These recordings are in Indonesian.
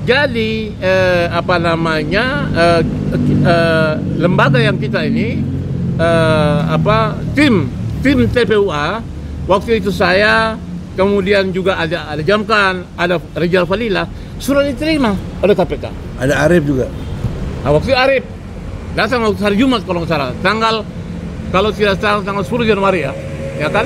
Jadi lembaga yang kita ini tim TPUA, waktu itu saya, kemudian juga ada Jamkan, ada Rizal Falila, sudah diterima oleh KPK. Ada Arif juga. Nah, waktu Arif datang waktu hari Jumat kalau nggak salah, kalau tidak salah tanggal 10 Januari ya kan?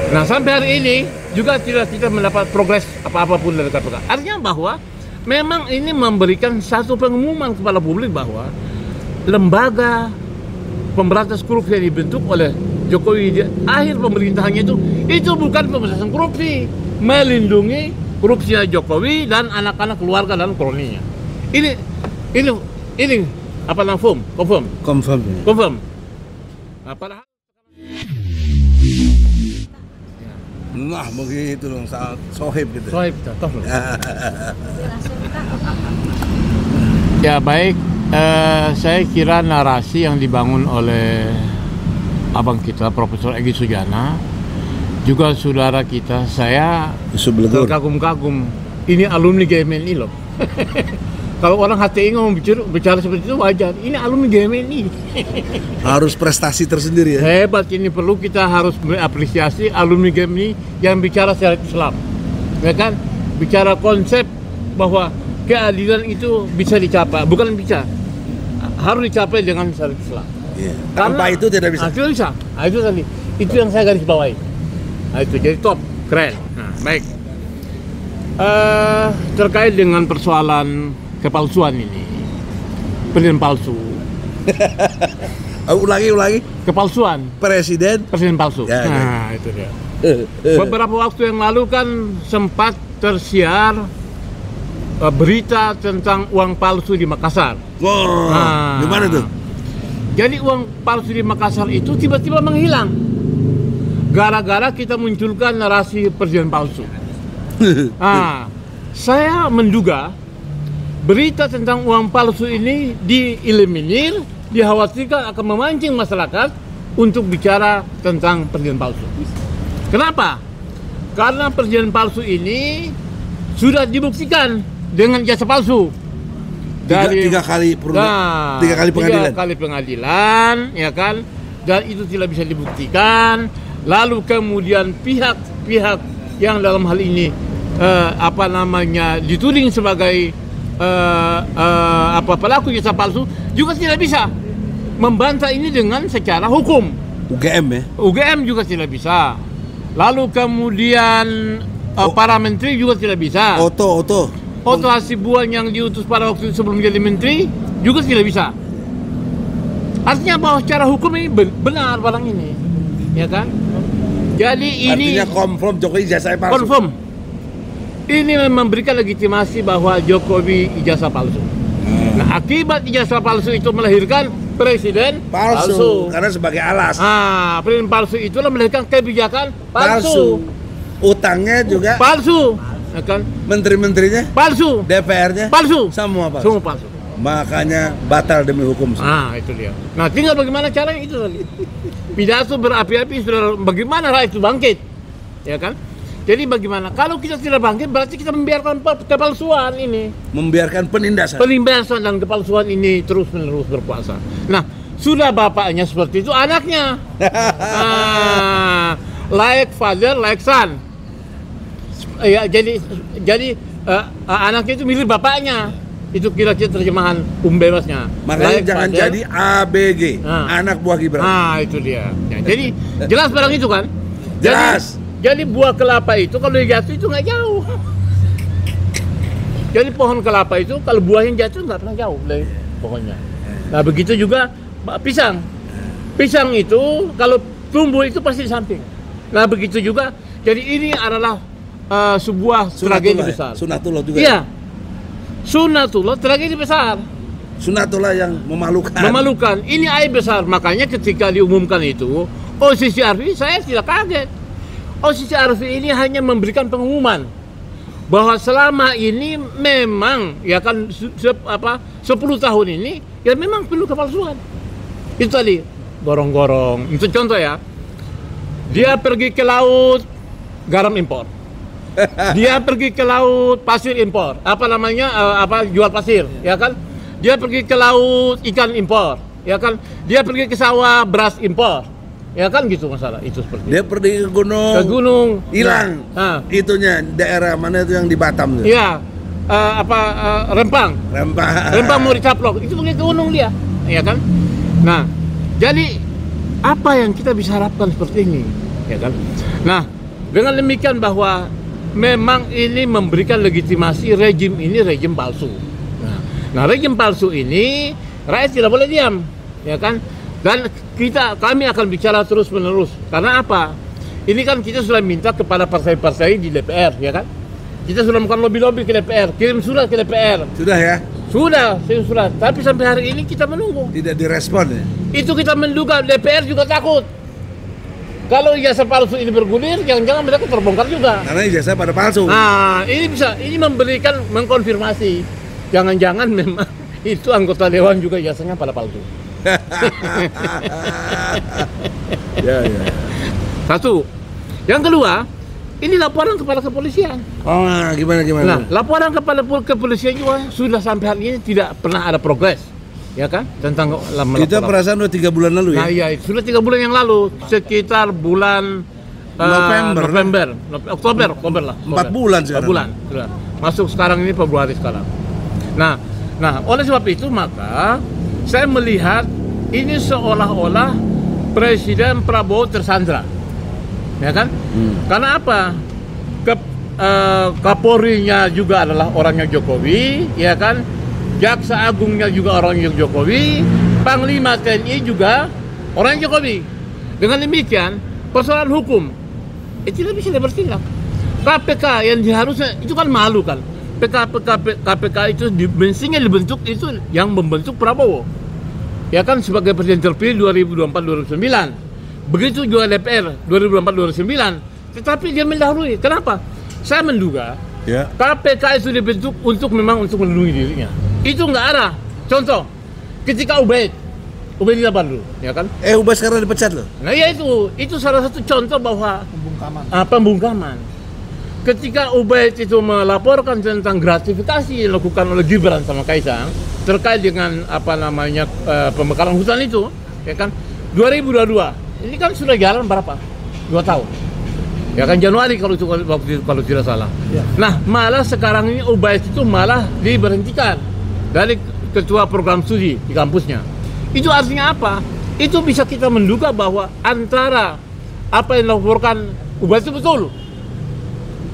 Nah, sampai hari ini juga tidak kita mendapat progres apapun dari KPK. Artinya bahwa memang ini memberikan satu pengumuman kepada publik bahwa lembaga pemberantas korupsi yang dibentuk oleh Jokowi di akhir pemerintahannya itu bukan pemberantasan korupsi, melindungi korupsinya Jokowi dan anak-anak keluarga dan kroninya. Ini apa namanya confirm. Nah, padahal nah begitu dong, sangat sohib gitu. Sohib, toh. Ya baik, saya kira narasi yang dibangun oleh abang kita Profesor Egy Sujana, juga saudara kita, saya terkagum-kagum. Ini alumni GMNI loh. Kalau orang HTI ngomong bicara seperti itu wajar. Ini alumni GMNI. Harus prestasi tersendiri ya. Hebat, ini perlu kita harus mengapresiasi alumni GMNI yang bicara secara Islam. Ya kan? Bicara konsep bahwa keadilan itu bisa dicapai, bukan bisa. Harus dicapai dengan syariat Islam. Iya. Tanpa itu tidak bisa. Tidak bisa. Nah, itu tadi. Itu yang saya garis bawahi. Nah, itu jadi top, keren. Nah, baik. Terkait dengan persoalan kepalsuan ini, presiden palsu. Ulangi. Kepalsuan. Presiden palsu. Ya, nah, itu dia. Beberapa waktu yang lalu kan sempat tersiar berita tentang uang palsu di Makassar. Wow, gimana tuh? Jadi uang palsu di Makassar itu tiba-tiba menghilang gara-gara kita munculkan narasi presiden palsu. Saya menduga berita tentang uang palsu ini dieliminir, dikhawatirkan akan memancing masyarakat untuk bicara tentang presiden palsu. Kenapa? Karena presiden palsu ini sudah dibuktikan dengan jasa palsu. Tiga kali pengadilan, ya kan? Dan itu tidak bisa dibuktikan. Lalu kemudian pihak-pihak yang dalam hal ini dituding sebagai pelaku jasa palsu juga tidak bisa membantah ini dengan secara hukum. UGM ya? UGM juga tidak bisa. Lalu kemudian para menteri juga tidak bisa. Otto Hasibuan yang diutus pada waktu sebelum jadi menteri juga tidak bisa. Artinya bahwa secara hukum ini benar barang ini, ya kan? Jadi ini artinya confirm Jokowi ijazah palsu. Confirm. Ini memberikan legitimasi bahwa Jokowi ijazah palsu. Nah, akibat ijazah palsu itu melahirkan presiden palsu. Karena sebagai alas. Presiden palsu itulah melahirkan kebijakan palsu. Utangnya juga palsu. Ya kan? Menteri-menterinya palsu. DPR-nya palsu. Semua palsu. Makanya batal demi hukum. Itu dia. Nah, tinggal bagaimana caranya itu tadi. Pidato berapi-api sudah bagaimana rakyat itu bangkit. Ya kan? Jadi bagaimana? Kalau kita tidak bangkit, berarti kita membiarkan kepalsuan ini. Membiarkan penindasan dan kepalsuan ini terus-menerus berkuasa. Nah, sudah bapaknya seperti itu, anaknya. Like father, like son. Ya, jadi anaknya itu mirip bapaknya. Itu kira-kira terjemahan bebasnya. Makanya like jangan father, jadi ABG, anak buah Gibran. Itu dia. Ya, jadi jelas barang itu kan? Jelas. Jadi buah kelapa itu kalau jatuh itu nggak jauh. Jadi pohon kelapa itu kalau buahnya jatuh nggak pernah jauh dari pohonnya. Nah begitu juga pisang. Pisang itu kalau tumbuh itu pasti di samping. Nah begitu juga. Jadi ini adalah sebuah tragedi besar. Sunatullah juga. Iya. Sunatullah tragedi besar. Sunatullah yang memalukan. Ini aib besar. Makanya ketika diumumkan itu, Sisi Arfi saya tidak kaget. Sisi Arfi ini hanya memberikan pengumuman bahwa selama ini memang ya kan 10 tahun ini ya memang penuh kepalsuan. Itu tadi gorong-gorong. Itu contoh ya. Dia pergi ke laut, garam impor. Dia pergi ke laut pasir impor, jual pasir, ya kan? Dia pergi ke laut ikan impor, ya kan? Dia pergi ke sawah beras impor, ya kan gitu masalah itu seperti. Dia pergi ke gunung. Ke gunung, Hilang. Itunya daerah mana itu yang di Batam tuh? Iya, Rempang. Rempang mau dicaplok, itu pergi ke gunung dia, ya kan? Nah, jadi apa yang kita bisa harapkan seperti ini, ya kan? Nah, dengan demikian bahwa memang ini memberikan legitimasi rejim ini rejim palsu. Nah, rejim palsu ini rakyat tidak boleh diam, ya kan? Dan kami akan bicara terus menerus. Karena apa? Ini kan kita sudah minta kepada partai-partai di DPR, ya kan? Kita sudah melakukan lobby-lobby ke DPR, kirim surat ke DPR. Sudah ya? Sudah. Tapi sampai hari ini kita menunggu. Tidak direspon ya? Itu kita menduga DPR juga takut. Kalau ijazah palsu ini bergulir, jangan-jangan mereka terbongkar juga. Karena ijazah pada palsu. Nah, ini mengkonfirmasi. Jangan-jangan memang itu anggota dewan juga ijazahnya pada palsu. Ya. Satu. Yang kedua, ini laporan kepada kepolisian. Oh, gimana? Nah, laporan kepada kepolisian juga sudah sampai hari ini tidak pernah ada progres. Ya kan, tentang kita perasaan udah 3 bulan lalu ya? Nah iya, sudah 3 bulan yang lalu, sekitar bulan Oktober lah. 4 bulan sekarang. 4 bulan sudah. Masuk sekarang ini Februari sekarang. Nah, oleh sebab itu maka saya melihat ini seolah-olah Presiden Prabowo tersandra, ya kan? Karena apa? Kapolrinya juga adalah orangnya Jokowi, ya kan? Jaksa Agungnya juga orang Jokowi, Panglima TNI juga orang Jokowi. Dengan demikian, persoalan hukum itu tidak bisa bertindak. KPK yang diharusnya itu kan malu kan. KPK itu mestinya dibentuk itu yang membentuk Prabowo. Ya kan sebagai presiden terpilih 2024-2009. Begitu juga DPR 2024-2009. Tetapi dia mendahului. Kenapa? Saya menduga KPK itu dibentuk untuk melindungi dirinya. Itu nggak ada. Contoh, ketika Ubaid apa dulu, ya kan? Ubaid sekarang dipecat loh. Nah ya itu salah satu contoh bahwa pembungkaman. Ketika Ubaid itu melaporkan tentang gratifikasi yang dilakukan oleh Gibran sama Kaisang terkait dengan pembakaran hutan itu, ya kan? 2022. Ini kan sudah jalan berapa? 2 tahun. Ya kan Januari kalau tidak salah. Ya. Nah, malah sekarang ini Ubaid itu malah diberhentikan dari ketua program studi di kampusnya. Itu artinya apa? Itu bisa kita menduga bahwa antara apa yang dilaporkan Ubaid itu betul.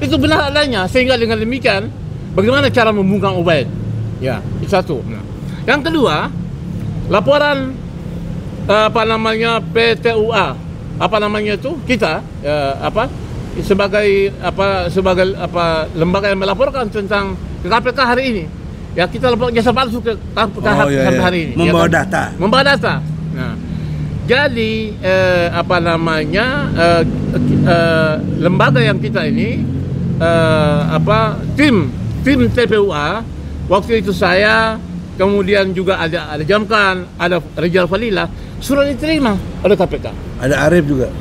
Itu benar adanya, sehingga dengan demikian bagaimana cara membungkam Ubaid? Ya, itu satu. Nah, yang kedua, laporan PTUA, kita sebagai lembaga yang melaporkan tentang KPK hari ini. Ya kita lapor jasa palsu ke sampai hari ini. Membawa ya, data. Membawa data. Nah, jadi lembaga yang kita ini tim TPUA waktu itu saya, kemudian juga ada Jamkan, ada Rizal Falila sudah diterima oleh KPK. Ada Arif juga.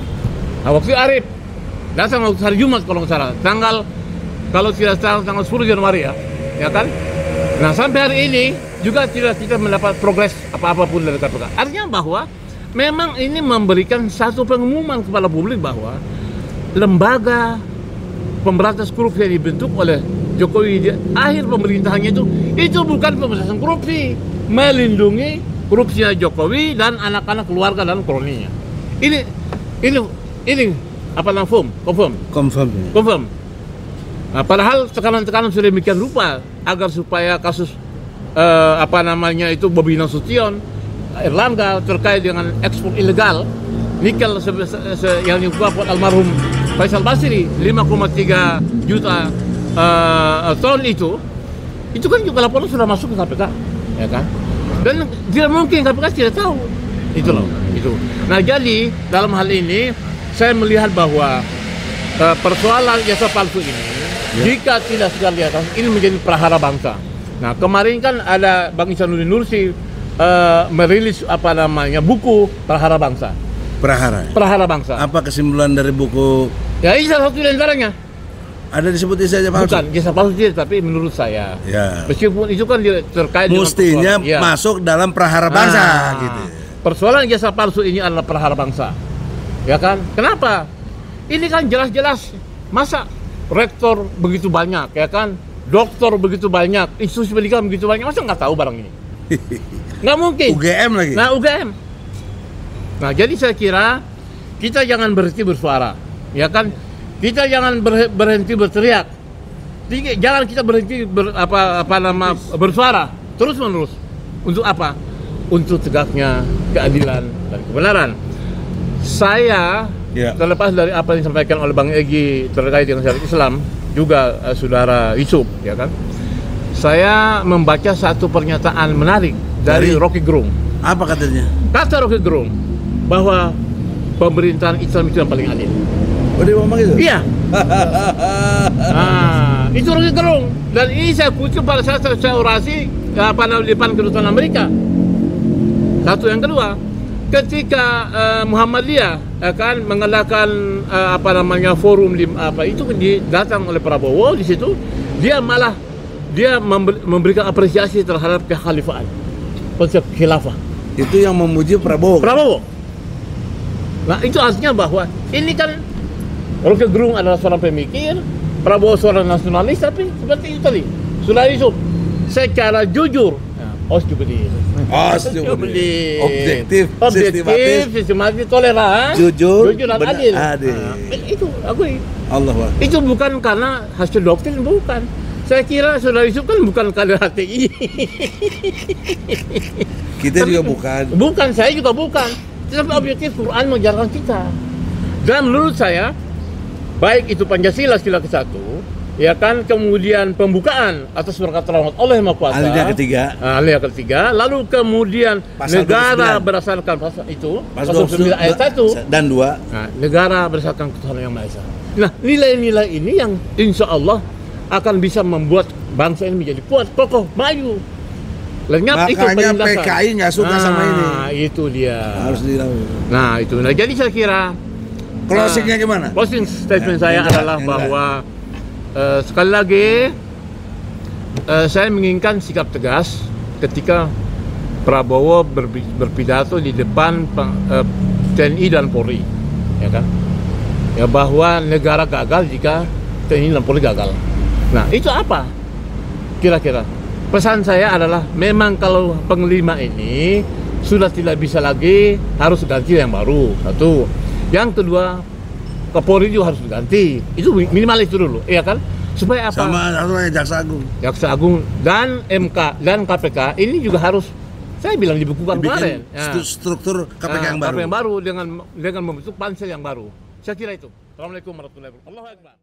Nah, waktu Arif datang hari Jumat kalau nggak salah, kalau tidak salah tanggal 10 Januari ya kan? Nah sampai hari ini juga tidak kita mendapat progres apapun dari KPK. Artinya bahwa memang ini memberikan satu pengumuman kepada publik bahwa lembaga pemberantas korupsi yang dibentuk oleh Jokowi di akhir pemerintahannya itu bukan pemberantasan korupsi, melindungi korupsinya Jokowi dan anak-anak keluarga dan kroninya. Ini confirm. Nah, padahal tekanan-tekanan sudah demikian rupa agar supaya kasus Bobi Nasution, Erlangga terkait dengan ekspor ilegal nikel yang dilakukan almarhum Faisal Basri 5,3 juta ton itu kan juga laporan sudah masuk ke KPK, ya kan? Dan tidak mungkin KPK tidak tahu itu loh. Nah jadi dalam hal ini saya melihat bahwa persoalan jasa palsu ini jika tidak segera diatasi, ini menjadi prahara bangsa. Nah kemarin kan ada Bang Ihsanuddin Nursi merilis buku Prahara Bangsa. Prahara Bangsa. Apa kesimpulan dari buku? Ya ini salah satu di antaranya. Ada disebut ijazah palsu? Bukan ijazah palsu dia, tapi menurut saya. Ya. Meskipun itu kan terkait Mestinya dengan masuk dalam prahara bangsa gitu. Persoalan ijazah palsu ini adalah prahara bangsa. Ya kan? Kenapa? Ini kan jelas-jelas masa rektor begitu banyak, ya kan? Doktor begitu banyak, institusi pendidikan begitu banyak, masa nggak tahu barang ini? Nggak mungkin. UGM lagi. Nah, UGM. Nah, jadi saya kira kita jangan berhenti bersuara, ya kan? Kita jangan berhenti berteriak. Jangan kita berhenti bersuara terus menerus. Untuk apa? Untuk tegaknya keadilan dan kebenaran. Saya terlepas dari apa yang disampaikan oleh Bang Egy terkait dengan syariat Islam, juga saudara Yusuf, ya kan? Saya membaca satu pernyataan menarik dari Rocky Gerung. Apa katanya? Kata Rocky Gerung bahwa pemerintahan Islam itu yang paling adil. Oh, dia ngomong gitu? Iya. Nah, itu Rocky Gerung. Dan ini saya kutip pada saat saya orasi di depan kedutaan Amerika. Satu, yang kedua, ketika Muhammadiyah kan mengadakan forum itu datang oleh Prabowo di situ, dia memberikan apresiasi terhadap kekhalifaan, konsep khilafah. Itu yang memuji Prabowo. Nah, itu artinya bahwa ini kan Rocky Gerung adalah seorang pemikir, Prabowo seorang nasionalis, tapi seperti itu tadi sudah Yusuf secara jujur. Objektif, sistematis, toleran, jujur dan adil. Itu aku. Itu bukan karena hasil doktrin, bukan. Saya kira saudara Yusuf kan bukan kader HTI. Kita juga bukan. Bukan, saya juga bukan. Tetapi objektif Quran mengajarkan kita. Dan menurut saya, baik itu Pancasila sila ke-1, ya kan, kemudian pembukaan atas berkat rahmat Allah yang Maha Kuasa. Alinea ketiga. Lalu kemudian pasal negara 29. Berdasarkan pasal itu, pasal 9 ayat 1 dan 2. Nah, negara berdasarkan ketuhanan yang Maha Esa. Nah, nilai-nilai ini yang insya Allah akan bisa membuat bangsa ini menjadi kuat, kokoh, maju. Lenyap. Makanya itu PKI nggak suka sama ini. Nah, itu dia. Harus dilakukan. Nah, itu. Nah, jadi saya kira closingnya gimana? Closing statement saya adalah bahwa sekali lagi saya menginginkan sikap tegas ketika Prabowo berpidato di depan TNI dan Polri, ya kan? Ya, bahwa negara gagal jika TNI dan Polri gagal. Nah, itu apa? Kira-kira pesan saya adalah memang kalau panglima ini sudah tidak bisa lagi, harus ganti yang baru. Satu. Yang kedua, Kapolri juga harus diganti. Itu minimal itu dulu, iya kan? Supaya apa? Sama Jaksa Agung dan MK dan KPK ini juga harus, saya bilang dibukukan kemarin. Struktur KPK yang baru. KPK yang baru dengan membentuk pansel yang baru. Saya kira itu. Assalamualaikum warahmatullahi wabarakatuh. Allahu Akbar.